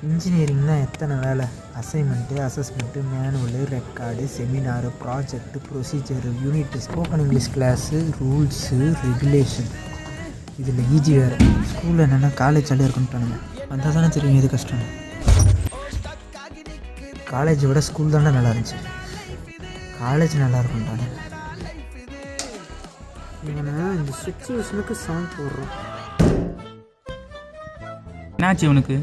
இன்ஜினியரிங்னா எத்தனை வேலை, assignment, assessment, manual, record, seminar, project, procedure, unit, spoken English class, rules, regulation. இதில் EEG வேறு. ஸ்கூலில் என்னென்னா காலேஜ் ஜாலியாக இருக்குன்ட்டானுங்க. வந்தால் தானே தெரியும் எது கஷ்டம். காலேஜை விட ஸ்கூல் தானே நல்லா இருந்துச்சு. காலேஜ் நல்லா இருக்குன்ட்டானுங்க. இவனை இந்த சுச்சுவேஷனுக்கு சாங் போடுறோம். என்னாச்சு இவனுக்கு?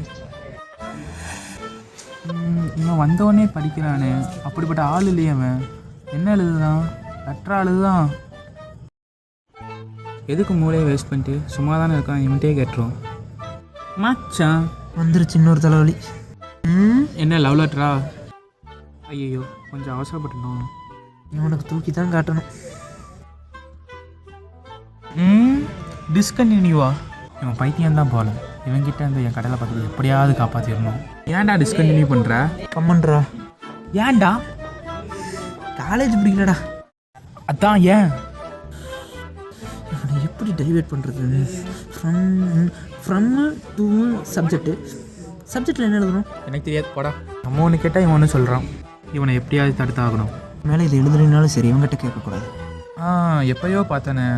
இவன் வந்தவொடனே படிக்கிறானே, அப்படிப்பட்ட ஆள் இல்லையே அவன். என்ன எழுதுதான்? லெட்டரா எழுதுதான். எதுக்கு மூளையை வேஸ்ட் பண்ணிட்டு சும்மா தானே இருக்கான், இவன்ட்டே கேட்டுரும். மச்சான் வந்துருச்சு இன்னொரு தலைவலி. என்ன லவ் லெட்டரா? ஐயோ கொஞ்சம் அவசரப்பட்டணும். இவனுக்கு தூக்கி தான் காட்டணும். டிஸ்கண்டினியூவா? இவன் பைத்தியம் தான் போல. இவன்கிட்ட இருந்து என் கடலை பக்கத்தில் எப்படியாவது காப்பாற்றிடணும். ஏன்டா டிஸ்கண்டினியூ பண்ணுற? கம்மன்றா. ஏன்டா? காலேஜ் பிடிக்கலடா. அதான் ஏன்? இவனை எப்படி டைவர்ட் பண்ணுறது? ஃப்ரம் டு சப்ஜெக்டில் என்ன எழுதணும் எனக்கு தெரியாது போடா. நம்ம ஒன்று கேட்டால் இவன் ஒன்று சொல்கிறான். இவனை எப்படியாவது தடுத்தாகணும். மேலே இது எழுதுலைனாலும் சரி, இவங்ககிட்ட கேட்கக்கூடாது. எப்பயோ பார்த்தேனே.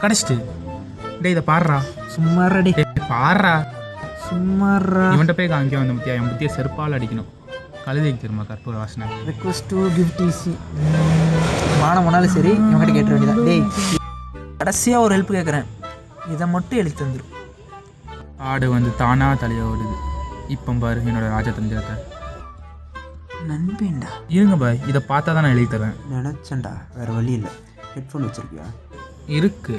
கடைச்சிட்டு டே இதை பாடுறா. சும்மாறா டே, பாடுறா. சும்மாறா. இவன்கிட்ட போய் காமிக்க வந்த முத்தியா, என் புத்தியை செருப்பால் அடிக்கணும். கழுதைக்கு தெரியுமா கற்பூர வாசனை. Request to give TC. மானம் போனாலும் சரி இவங்ககிட்ட கேட்ட வேண்டியதான். டேய் கடைசியாக ஒரு ஹெல்ப் கேட்குறேன், இதை மட்டும் எழுதி தந்துடும். ஆடு வந்து தானா தலையை ஓடுது. இப்போ பாரு என்னோட ராஜதந்திரத்தை. நண்பேண்டா இருங்க பாய், இதை பார்த்தா தான் நான் எழுதி தரேன். நினச்சேன்டா, வேறு வழி இல்லை. ஹெட்ஃபோன் வச்சுருக்கியா? இருக்கு.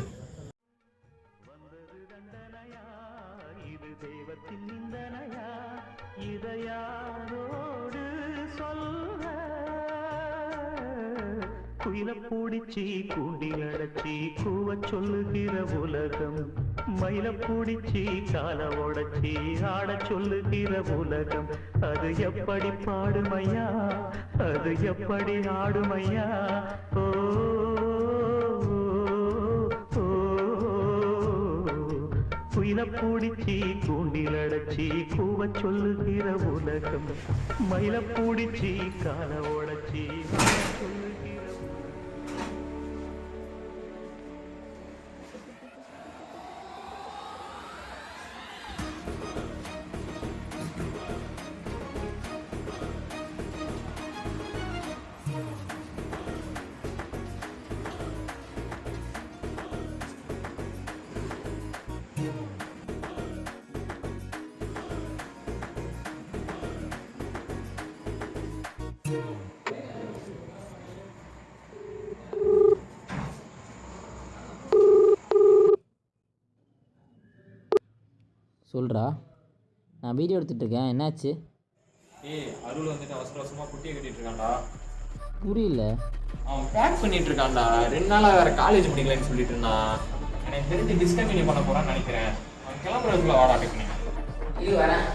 குயில பூடிச்சி கூண்டில் அடைச்சி கூவ சொல்லுகிற உலகம், மயில பூடிச்சி கால உடைச்சி ஆட சொல்லுகிற உலகம். அது எப்படி பாடுமையா, அது எப்படி ஆடுமையா? ஓ குயில பூடிச்சி கூண்டில் அடைச்சி கூவ சொல்லுகிற உலகம், மயில பூடிச்சி கால உடைச்சி ஆட சொல்லுகிற. சொல்கிறா, நான் வீடியோ எடுத்துகிட்ருக்கேன். என்னாச்சு? அருள் வந்துட்டு அவசர அவசரமாக குட்டியை கட்டிட்டு இருக்கான்டா. புரியல. அவன் பேக் பண்ணிட்டு இருக்கான்டா. 2 நாளாக வேறு காலேஜ் முடிக்கலன்னு சொல்லிட்டு இருந்தான். எனக்கு தெரிஞ்சு டிஸ்கண்டினியூ பண்ண போகிறான்னு நினைக்கிறேன். அவன் கிளம்புறதுக்குள்ள வாடா டெக்னி. இது வரேன்.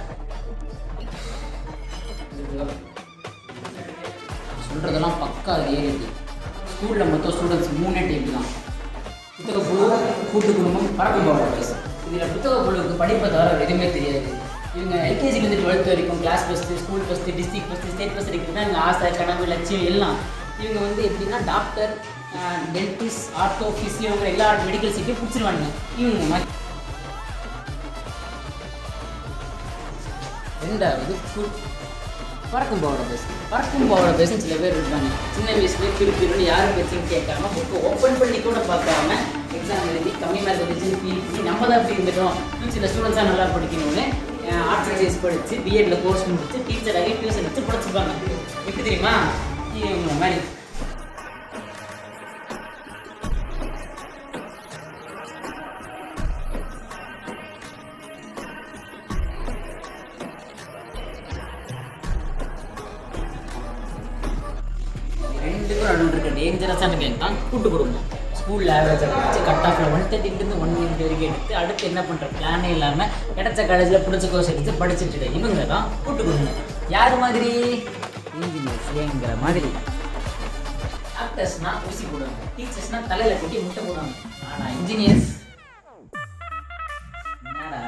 சொல்கிறதெல்லாம் பக்கா ஏறிது. ஸ்கூலில் மொத்தம் ஸ்டூடெண்ட்ஸ் 3 டைப் தான். புத்தக குழு, கூட்டு குடும்பம், பறக்கும் பாடல். இதில் புத்தக குழுவுக்கு படிப்பை தவிர எதுவுமே தெரியாது. இவங்க எல்கேஜிலேருந்து 12th வரைக்கும் class first, school first, district first, state first இருக்கிறது தான் இவங்க ஆசை, கனவு, லட்சியம் எல்லாம். இவங்க வந்து எப்படின்னா டாக்டர், டென்டிஸ்ட், ஆர்த்தோ, ஃபிசியோ இவங்க எல்லா மெடிக்கல் சீட்டையும் பிடிச்சிருவாங்க. இவங்க மாதிரி 2வது பறக்கும் பாவோட பேஸ். பறக்கும் பாவோட பேஸ்ன்னு சில பேர் இருக்காங்க. சின்ன வயசுலேயே பிரிப்பிருந்து யாரும் பேச்சுன்னு கேட்காம புக்கை ஓப்பன் பண்ணி கூட பார்க்காம எக்ஸாம் எழுதி கம்மி மார்க் வந்துச்சுன்னு ஃபீல் பண்ணி நம்ம தான் இப்படி இருந்துட்டோம், ஃபியூச்சரில் ஸ்டூடெண்ட்ஸாக நல்லா படிக்கணும்னு ஆர்ட்ஸ் அண்ட் சயின்ஸ் படித்து பிஎட்டில் கோர்ஸ் முடிச்சு டீச்சராகி டியூஷன் வச்சு படிச்சுப்பாங்க. எப்படி தெரியுமா? இவங்க மாதிரி டேஞ்சரஸான கேம் தான் கூட்டு குடும்பம். ஸ்கூலில் ஆவரேஜாக வச்சு கட் ஆஃபில் 130 120 வரைக்கும் எடுத்து அடுத்து என்ன பண்ணுற பிளானே இல்லாமல் கிடைச்ச காலேஜில் பிடிச்ச கோர்ஸ் எடுத்து படிச்சுட்டு இவங்க தான் கூட்டு குடும்பம். யார் மாதிரி? இன்ஜினியர்ஸுங்கிற மாதிரி. டாக்டர்ஸ்னா ஊசி போடுவாங்க, டீச்சர்ஸ்னா தலையில கட்டி முட்டை போடுவாங்க. ஆனா இன்ஜினியர்ஸ் என்னடா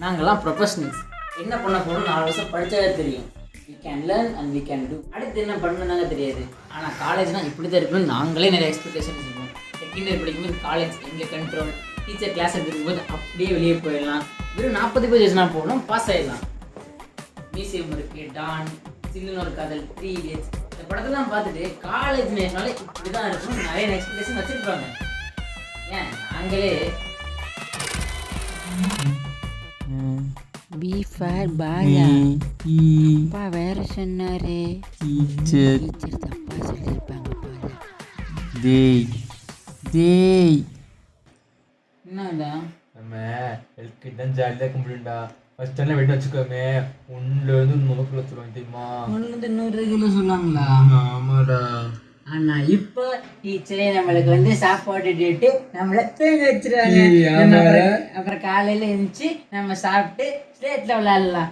நாங்கெல்லாம் ப்ரொஃபஷனல்ஸ். என்ன பண்ண போகிறோம் 4 வருஷம் படித்தாவே தெரியும். we can learn and we can do. அடுத்து என்ன பண்ணணும்னாங்க தெரியாது. ஆனால் காலேஜ்னால் இப்படி தான் இருக்கணும்னு நாங்களே நிறைய எக்ஸ்பெக்டேஷன்ஸ் இருக்கும். செகண்ட் இயர் படிக்கும்போது காலேஜ் எங்கள் கண்ட்ரோல், டீச்சர் கிளாஸ் எடுக்கும்போது அப்படியே வெளியே போயிடலாம். வெறும் 40 பேஜ் வச்சுனா போகணும், பாஸ் ஆகிடலாம். மியூசியம் இருக்குது, டான், சில்லுன்னு ஒரு காதல், 3 Idiots, இந்த படத்தெல்லாம் பார்த்துட்டு காலேஜ் நேரனால இப்படி தான் இருக்கணும் நிறைய எக்ஸ்பெக்டேஷன் வச்சுருப்பாங்க. ஏன் நாங்களே பி ஃபார் பாயா அப்பா வேற சொன்னாரு. டீச்சர் டீச்சர் தப்பா சொல்லியிருப்பாங்க போல. டேய் என்னடா நம்ம எல்கேஜி தான் ஜாலியாக இருக்க முடியும்டா. ஃபர்ஸ்ட் ஸ்டாண்டில் வெயிட் வச்சுக்கோமே, ஒன்றுலேருந்து 100 வச்சுருவாங்க தெரியுமா? 100 சொன்னாங்களா? ஆமாடா. ஆனா இப்போ டீச்சரே நம்மளுக்கு சாப்பாடு டேட்டு நம்மளை தூங்க வச்சிருவாங்க. அப்புறம் காலையில எழுந்துச்சு நம்ம சாப்பிட்டு ஸ்லேட்ல விளையாடலாம்.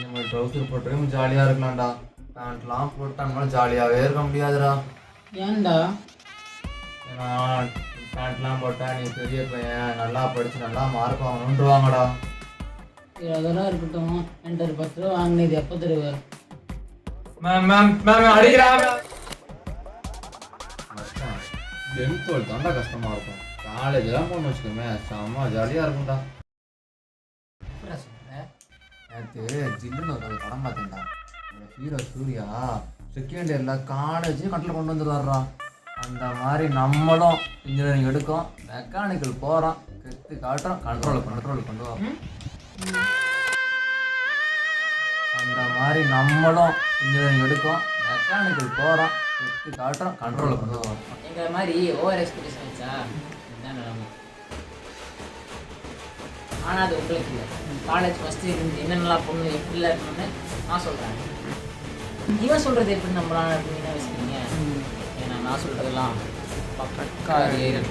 நம்ம ட்ரௌசர் போட்டே ஜாலியாக இருக்கலாம்டா. பேண்ட்லாம் போட்டா நம்மளால ஜாலியாகவே இருக்க முடியாதுடா. ஏன்டா? ஏன்னா பேண்ட்லாம் போட்டா நீ பெரிய பையன், நல்லா படிச்சு நல்லா மார்க் வாங்கணுன்றுவாங்கடா. அதெல்லாம் இருக்கட்டும். என்கிட்ட ஒரு 10 ரூபா வாங்கினது எப்போ தருவார்? தாண்டா கஷ்டமா இருக்கும். காலேஜெல்லாம் போகணும்னு வச்சுக்கோமே, செம்ம ஜாலியாக இருக்கும்டா. நேற்று ஜில்லுன்னு ஒரு படம் பார்த்தேன்டா. ஹீரோ சூர்யா செகண்ட் இயரில் காலேஜ் கட்டில் கொண்டு வந்துடுவார்றா. அந்த மாதிரி நம்மளும் இன்ஜினியரிங் எடுக்கும், மெக்கானிக்கல் போகிறோம், கற்று காட்டுறோம், கண்ட்ரோல் கொண்டு வரோம். அந்த மாதிரி நம்மளும் இன்ஜினியரிங் எடுக்கும், மெக்கானிக்கல் போகிறோம், கற்று காட்டுறோம், கண்ட்ரோல் கொண்டு வரோம். எங்களை மாதிரி ஓவர் எக்ஸ்பெக்டேஷன் வச்சா இதுதான் நிலைமை. ஆனால் அது உங்களுக்கு இல்லை. காலேஜ் ஃபஸ்ட்டு இருந்து என்னென்னலாம் பண்ணணும், எப்படிலாம் இருக்கணும்னு நான் சொல்கிறேன். இவன் சொல்கிறது எப்படி நம்பலாம் அப்படின்னு என்ன வச்சுக்கிறீங்க? ஏன்னா நான் சொல்கிறதெல்லாம் பக்கா ஏறல்.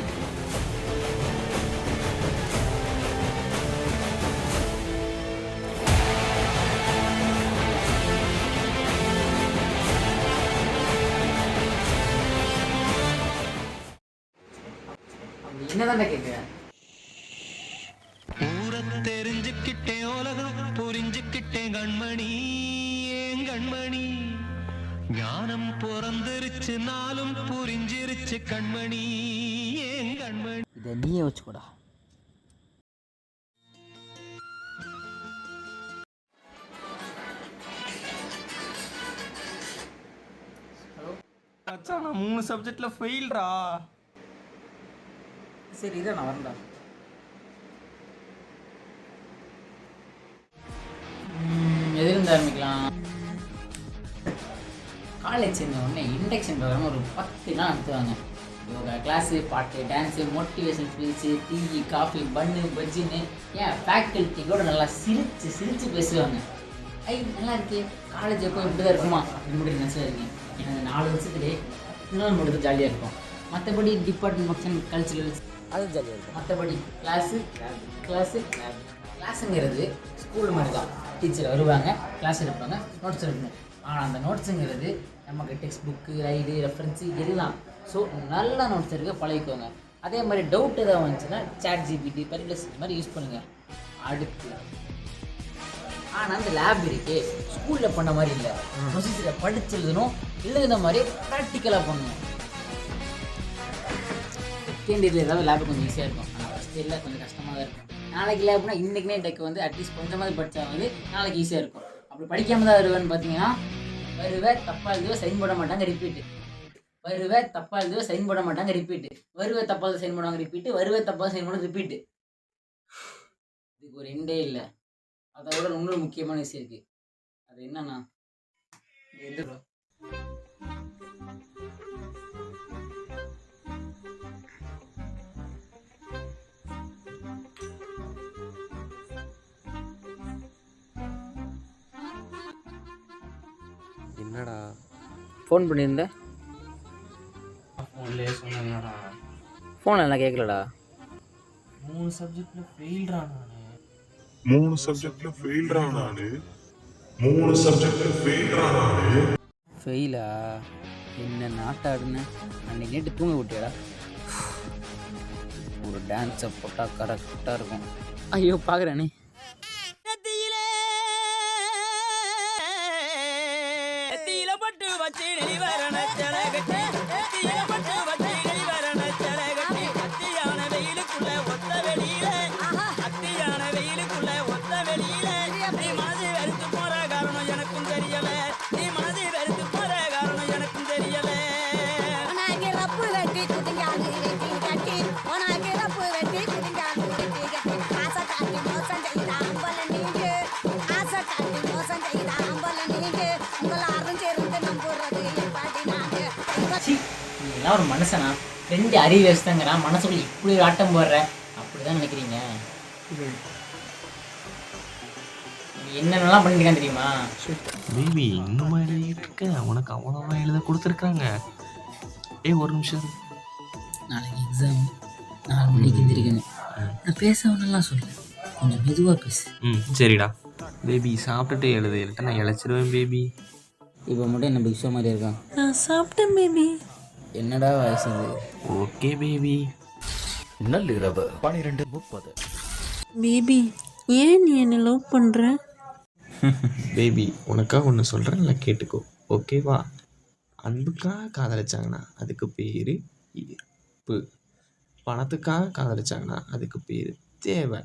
என்னதான்டா கேட்குறேன்? தெரிஞ்சுக்கிட்டேன் உலகம் புரிஞ்சுக்கிட்டேன் கண்மணி, ஏன் கண்மணி ஞானம் பிறந்திருச்சு நாளும் புரிஞ்சிருச்சு கண்மணி, ஏன் கண்மணி. இதை நீயே வச்சுக்கூடா. மச்சான் நான் 3 சப்ஜெக்ட்ல ஃபெயில்டா. சரி இதான் நான் வரேன்டா. எதிலிருந்து ஆரம்பிக்கலாம்? காலேஜ் சேர்ந்த உடனே இண்டக்ஷன் ப்ரோக்ராம் ஒரு 10 நாள் நடத்துவாங்க. யோகா கிளாஸு, பாட்டு, dance, motivation speech, tea, coffee, bun, பஜ்ஜின்னு ஏன் ஃபேக்கல்ட்டி கூட நல்லா சிரித்து சிரித்து பேசுவாங்க. நல்லா இருக்கே காலேஜ் எப்போ இப்படி தான் இருக்குமா அப்படின்னு மட்டும் நினச்சா இருக்கேன். எனக்கு 4 வருஷத்துலேயே 10 நாள் மட்டும் ஜாலியாக இருக்கும். மற்றபடி டிபார்ட்மெண்ட் ஃபங்க்ஷன், கல்ச்சுரல்ஸ் அது ஜாலியாக இருக்கும். மற்றபடி கிளாஸுங்கிறது ஸ்கூல் மாதிரி தான். டீச்சர் வருவாங்க, கிளாஸ் எடுப்பாங்க, நோட்ஸ் எடுக்கணும். ஆனால் அந்த நோட்ஸுங்கிறது நமக்கு டெக்ஸ்ட் புக்கு, ரைடு, ரெஃபரன்ஸு எல்லாம். ஸோ நல்ல நோட்ஸ் எடுக்க பழகிக்கோங்க. அதே மாதிரி டவுட் எதாவது வந்துச்சுன்னா ChatGPT, பரிப்ளஸ் இந்த மாதிரி யூஸ் பண்ணுங்கள். அடுத்து ஆனால் அந்த லேப் இருக்கே ஸ்கூலில் பண்ண மாதிரி இல்லை. ப்ரொசீஜரை படிச்சு எழுதணும், எழுதுன மாதிரி ப்ராக்டிக்கலாக பண்ணணும். செகண்ட் இயரில் ஏதாவது லேபு கொஞ்சம் ஈஸியாக இருக்கும். ஆனால் ஃபஸ்ட் இயரில் கொஞ்சம் கஷ்டமாக தான் இருக்கும். நாளைக்கு லேப்னா இன்றைக்குனே டெக்கு அட்லீஸ்ட் கொஞ்சமாவது படித்தா நாளைக்கு ஈஸியாக இருக்கும். அப்படி படிக்காமல் தான் வருவேன்னு பார்த்தீங்கன்னா, வருவேன் தப்பாக எழுதுவே சைன் போட மாட்டாங்க, ரிப்பீட்டு. வருவேன் தப்பாக எழுதுவே சைன் போட மாட்டாங்க, ரிப்பீட்டு. வருவேன் தப்பாக சைன் பண்ணுவாங்க, ரிப்பீட்டு. வருவேன் தப்பாக சைன் பண்ண ரிப்பீட்டு. இதுக்கு ஒரு எண்டே இல்லை. அதை விட இன்னொரு முக்கியமான விஷயம் இருக்குது. அது என்னன்னா என்னடா ஃபோன் பண்ணியிருந்தேன்? ஃபோன்லேயே சொன்னேன்டா. ஃபோன் எல்லாம் கேட்கலடா. 3 சப்ஜெக்டில் ஃபெயில்டா நான். 3 சப்ஜெக்ட்ல ஃபெயில்ரா நானு. 3 சப்ஜெக்ட்ல ஃபெயில்ரா நானு. ஃபெயிலா? என்ன நாட்டாடுன்னு அன்னைக்கு நேற்று தூங்க விட்டியாடா. ஒரு டான்ஸை போட்டால் கரெக்டாக இருக்கும். ஐயோ பார்க்குறேனே. நீங்களாம் ஒரு மனுஷனா? ரெண்டு அறிவு வச்சுதாங்கிறான், மனசுக்குள்ள இப்படி ஒரு ஆட்டம் போடுற. அப்படிதான் நினைக்கிறீங்க? என்னென்னலாம் பண்ணிருக்கான் தெரியுமா? பேபி இன்னுமா எழுதியிருக்க? உனக்கு அவ்வளோவா எழுத கொடுத்துருக்காங்க. ஒரு நிமிஷம். நாளைக்கு எக்ஸாம் 4 மணிக்கு எந்திரிக்கணும். நான் பேசவனெல்லாம் சொல்ல, கொஞ்சம் மெதுவாக பேசு. சரிடா பேபி. சாப்பிட்டுட்டு எழுது, இல்லைட்டா நான் இழைச்சிருவேன் பேபி. இப்போ மட்டும் என்ன பிக் ஷோ மாதிரி இருக்கான். நான் சாப்பிட்டேன் பேபி. என்னடா வயசு இது? Okay baby. நள்ளிரவு 12:30. பேபி ஏன் நீ என்னை லவ் பண்ணுற? பேபி உனக்காக ஒன்று சொல்கிறேன், இல்லை கேட்டுக்கோ, ஓகேவா? அன்புக்காக காதலிச்சாங்கன்னா அதுக்கு பேர் ஈர்ப்பு. பணத்துக்காக காதலிச்சாங்கன்னா அதுக்கு பேர் தேவை.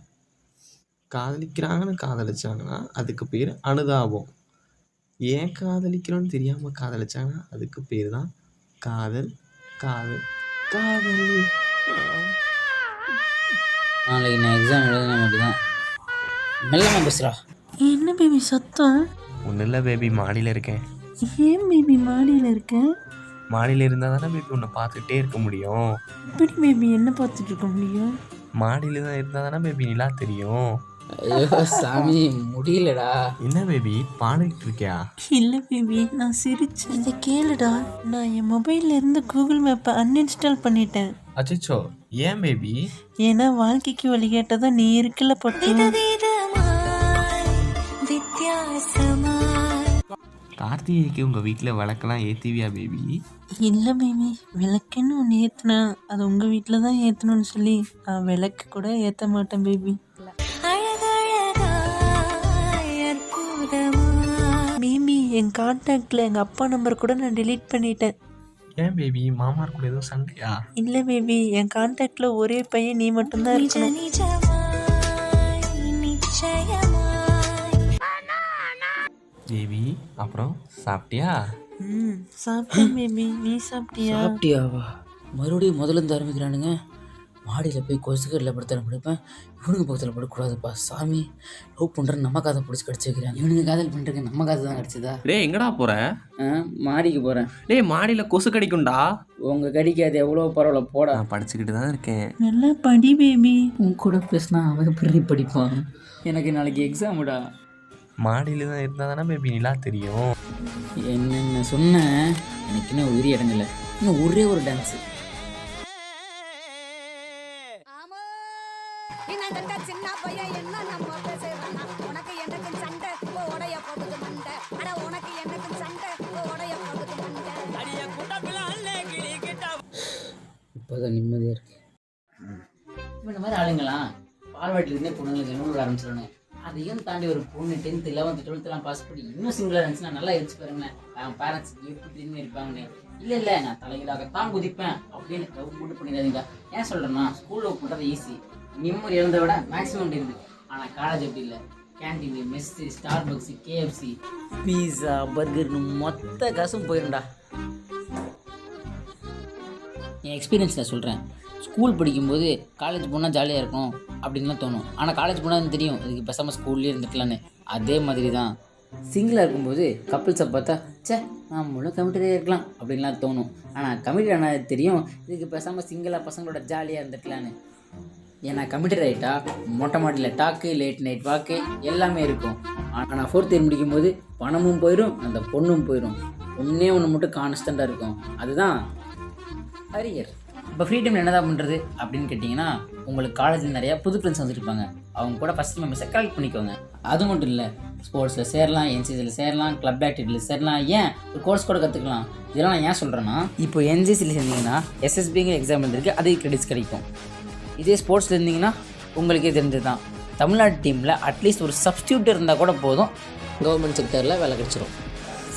காதலிக்கிறாங்கன்னு காதலிச்சாங்கன்னா அதுக்கு பேர் அனுதாபம். ஏன் காதலிக்கிறோன்னு தெரியாமல் காதலிச்சாங்கன்னா அதுக்கு பேர் தான் காதல். காதல் காதல். நாளைக்கு நான் எக்ஸாம் எழுதினா மட்டும்தான். மெல்லமாக பேசுகிறா. என்ன பேபி சத்தம்? ஒன்றும் இல்லை பேபி, மாடியில் இருக்கேன். ஏன் பேபி மாடியில் இருக்க? மாடியில் இருந்தால் தானே பேபி உன்னை பார்த்துக்கிட்டே இருக்க முடியும். எப்படி பேபி என்ன பார்த்துட்டு இருக்க முடியும்? மாடியில் தான் இருந்தால் தானே பேபி நிலா தெரியும். ஐயோ சாமி முடியலடா. என்ன பேபி பாடிட்டு இருக்கியா? இல்லை பேபி நான் சிரிச்சேன். இதை கேளுடா, நான் என் மொபைலில் இருந்து கூகுள் மேப்பை அன்இன்ஸ்டால் பண்ணிட்டேன். அச்சோ, ஏன் பேபி? ஏன்னா வாழ்க்கைக்கு வழிகேட்டதான் நீ இருக்குல்ல பட்டு. கார்த்திகைக்கு உங்கள் வீட்டில் விளக்கெல்லாம் ஏற்றுவியா பேபி? இல்லை பேபி, விளக்குன்னு ஒன்று ஏற்றினேன், அது உங்கள் வீட்டில் தான் ஏற்றணும்னு சொல்லி நான் விளக்கு கூட ஏற்ற மாட்டேன் பேபி. பேபி என் கான்டாக்டில் எங்கள் அப்பா நம்பர் கூட நான் delete பண்ணிட்டேன். ஏன் பேபி, மாமார் கூட எதுவும் சண்டையா? இல்லை பேபி, என் கான்டாக்டில் ஒரே பையன் நீ மட்டும்தான் இருக்கணும். பேபி அப்புறம் சாப்பிட்டியா? சாப்பிட்டேன் பேபி, நீ சாப்பிட்டியா? சாப்பிட்டியாவா? மறுபடியும் முதல்ல இருந்து ஆரம்பிக்கிறானுங்க. மாடியில் போய் கொசுக்கடியில் படுத்தாலும் படுப்பேன், இவனுக்கு பக்கத்தில் படக்கூடாதுப்பா சாமி. லவ் பண்ணுறேன்னு நம்ம காதை பிடிச்சி கடிச்சு வைக்கிறாங்க. இவனுக்கு காதல் பண்ணுறதுக்கு நம்ம காதை தான் கிடச்சிதா? டேய் எங்கடா போற? மாடிக்கு போகிறேன். டேய் மாடியில் கொசு கடிக்கும்டா. உங்கள் கடிக்காது எவ்வளோ பரவாயில்ல போடா. நான் படிச்சுக்கிட்டு தான் இருக்கேன். நல்லா படி பேபி. உன் கூட பேசினா அவன் பிறகு படிப்பான். எனக்கு நாளைக்கு எக்ஸாமுடா. மாடியில் தான் இருந்தால் தானே பேபி நிலா தெரியும். என்னென்ன சொன்னேன், எனக்கு இன்னும் உயிரி இடங்கள்ல. இன்னும் ஒரே ஒரு டான்ஸு. இப்போதான் நிம்மதியாக இருக்கு. இப்போ இந்த மாதிரி ஆளுங்களாம் பால்வாட்டிலேருந்தே பொண்ணுங்களுக்கு என்ன விட ஆரம்பிச்சிடணும். அதையும் தாண்டி ஒரு பொண்ணு 10th 11th 12th பாஸ் பண்ணி இன்னும் சிங்கிளாக இருந்துச்சுன்னா நல்லா யோசிச்சு பாருங்களேன். அவன் பேரண்ட்ஸ் எப்படி இருப்பாங்கன்னு. இல்லை நான் தலைகளாகத்தான் குதிப்பேன் அப்படின்னு மூட்டு பண்ணிடாதீங்க. ஏன் சொல்கிறேன்னா, ஸ்கூலில் ஒர்க் பண்ணுறது ஈஸி, நிம்மதி இழந்த விட மேக்ஸிமம் இருக்குது. ஆனால் காலேஜ் அப்படி இல்லை. Canteen, mess, star bucks, KFC, பீஸா, பர்கர்னு மொத்த காசும் போயிருண்டா. என் எக்ஸ்பீரியன்ஸில் சொல்கிறேன். ஸ்கூல் படிக்கும்போது காலேஜ் போனால் ஜாலியாக இருக்கும் அப்படின்லாம் தோணும். ஆனால் காலேஜ் போனால் தெரியும் இதுக்கு பேசாமல் ஸ்கூல்லேயே இருந்துக்கலான்னு. அதே மாதிரி தான் சிங்கிளாக இருக்கும்போது கப்பிள்ஸை பார்த்தா நம்மளும் கமிட்டடாக இருக்கலாம் அப்படின்லாம் தோணும். ஆனால் கமிட்டட் ஆனால் தெரியும் இதுக்கு பேசாமல் சிங்கிளாக பசங்களோட ஜாலியாக இருந்துக்கலான்னு. ஏன்னா கமிட்டட் ஆகிட்டா மொட்டை மாட்டியில் டாக்கு, லேட் நைட் வாக்கு எல்லாமே இருக்கும். ஆனால் 4th இயர் முடிக்கும்போது பணமும் போயிடும், அந்த பொண்ணும் போயிடும். ஒன்று மட்டும் கான்ஸ்டண்ட்டாக இருக்கும், அதுதான் அரியர். இப்போ ஃப்ரீ டைமில் என்ன தான் பண்ணுறது அப்படின்னு கேட்டிங்கன்னா, உங்களுக்கு காலேஜில் நிறையா புது ஃப்ரெண்ட்ஸ் வந்துருப்பாங்க. அவங்க கூட ஃபஸ்ட் மெம்பர்ஸை கலெக்ட் பண்ணிக்கோங்க. அது மட்டும் இல்லை, ஸ்போர்ட்ஸில் சேரலாம், என்சிசியில் சேரலாம், கிளப் ஆக்டிவிட்டியில் சேரலாம், ஏன் ஒரு கோர்ஸ் கூட கற்றுக்கலாம். இதெல்லாம் நான் ஏன் சொல்கிறேன்னா, இப்போ என்சிசியில் சேர்ந்தீங்கன்னா எஸ்எஸ்பிங்கிற எக்ஸாம் இருந்திருக்கு, அதே கிரெடிட்ஸ் கிடைக்கும். இதே ஸ்போர்ட்ஸில் இருந்தீங்கன்னா உங்களுக்கே தெரிஞ்சது தான், தமிழ்நாடு டீமில் அட்லீஸ்ட் ஒரு சப்ஸ்டியூட் இருந்தால் கூட போதும், கவர்மெண்ட் செக்டரில் வேலை கிடச்சிரும்.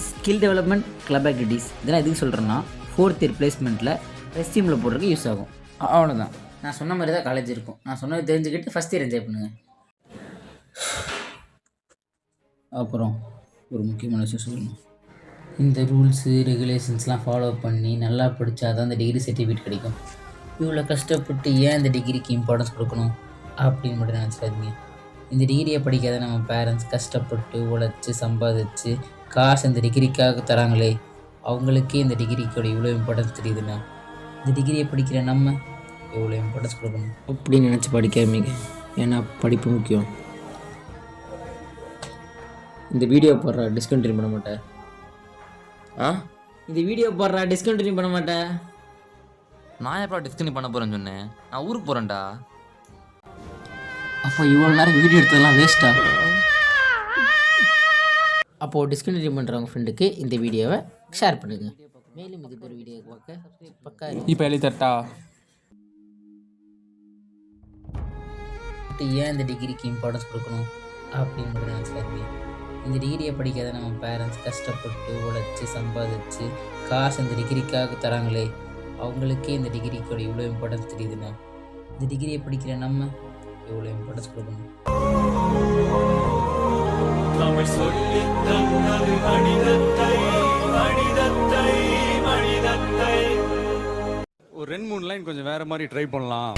ஸ்கில் டெவலப்மெண்ட், கிளப் ஆக்டிவிட்டீஸ் இதெல்லாம் எதுக்கு சொல்கிறேன்னா, 4th இயர் பிளேஸ்மெண்ட்டில் ரெஸ்யூமில் போடுறதுக்கு யூஸ் ஆகும். அவ்வளோதான். நான் சொன்ன மாதிரி தான் காலேஜ் இருக்கும். நான் சொன்னதை தெரிஞ்சுக்கிட்டு ஃபஸ்ட் இயர் என்ஜாய் பண்ணுங்கள். அப்புறம் ஒரு முக்கியமான விஷயம் சொல்லணும். இந்த ரூல்ஸு ரெகுலேஷன்ஸ்லாம் ஃபாலோ பண்ணி நல்லா படித்தா தான் அந்த டிகிரி சர்டிஃபிகேட் கிடைக்கும். இவ்வளோ கஷ்டப்பட்டு ஏன் இந்த டிகிரிக்கு இம்பார்ட்டன்ஸ் கொடுக்கணும் அப்படின்னு மட்டும் நினச்சிடாதீங்க. இந்த டிகிரியை படிக்காத நம்ம பேரண்ட்ஸ் கஷ்டப்பட்டு உழைச்சி சம்பாதிச்சு காசு இந்த டிகிரிக்காக தராங்களே, அவங்களுக்கே இந்த டிகிரிக்கோட இவ்வளோ இம்பார்ட்டன்ஸ் தெரியுதுன்னா இந்த டிகிரியை படிக்கிற நம்ம எவ்வளோ இம்பார்ட்டன்ஸ் கொடுக்கணும் அப்படின்னு நினச்சி படிக்காமீங்க. ஏன்னா படிப்பு முக்கியம். இந்த வீடியோ போடுற டிஸ்கண்டினியூ பண்ண மாட்டேன். இந்த வீடியோ போடுற டிஸ்கண்டினியூ பண்ண மாட்டேன். நான் எப்போ டிஸ்கண்டினியூ பண்ண போகிறேன்னு சொன்னேன்? நான் ஊருக்கு போகிறேன்டா. அப்போ இவ்வளோ நேரம் வீடியோ எடுத்ததெல்லாம் வேஸ்ட்டா? அப்போது டிஸ்கண்டினியூ பண்ணுறவங்க ஃப்ரெண்டுக்கு இந்த வீடியோவை ஷேர் பண்ணுங்கள். மேலும் இது ஒரு வீடியோ பார்க்க பக்கா இப்போ எழுதிட்டா ஏன் இந்த டிகிரிக்கு இம்பார்ட்டன்ஸ் கொடுக்கணும் அப்படின்னு மட்டும் நினச்சிக்காதீங்க. இந்த டிகிரியை படிக்காத நம்ம பேரண்ட்ஸ் கஷ்டப்பட்டு உழைச்சி சம்பாதிச்சு காசு இந்த டிகிரிக்காக தராங்களே, அவங்களுக்கே இந்த டிகிரிக்கோட இவ்வளோ இம்பார்ட்டன்ஸ் தெரியுதுன்னா இந்த டிகிரியை படிக்கிற நம்ம எவ்வளோ இம்பார்ட்டன்ஸ் கொடுக்கணும். ஒரு 2-3 லைன் கொஞ்சம் வேற மாதிரி ட்ரை பண்ணலாம்.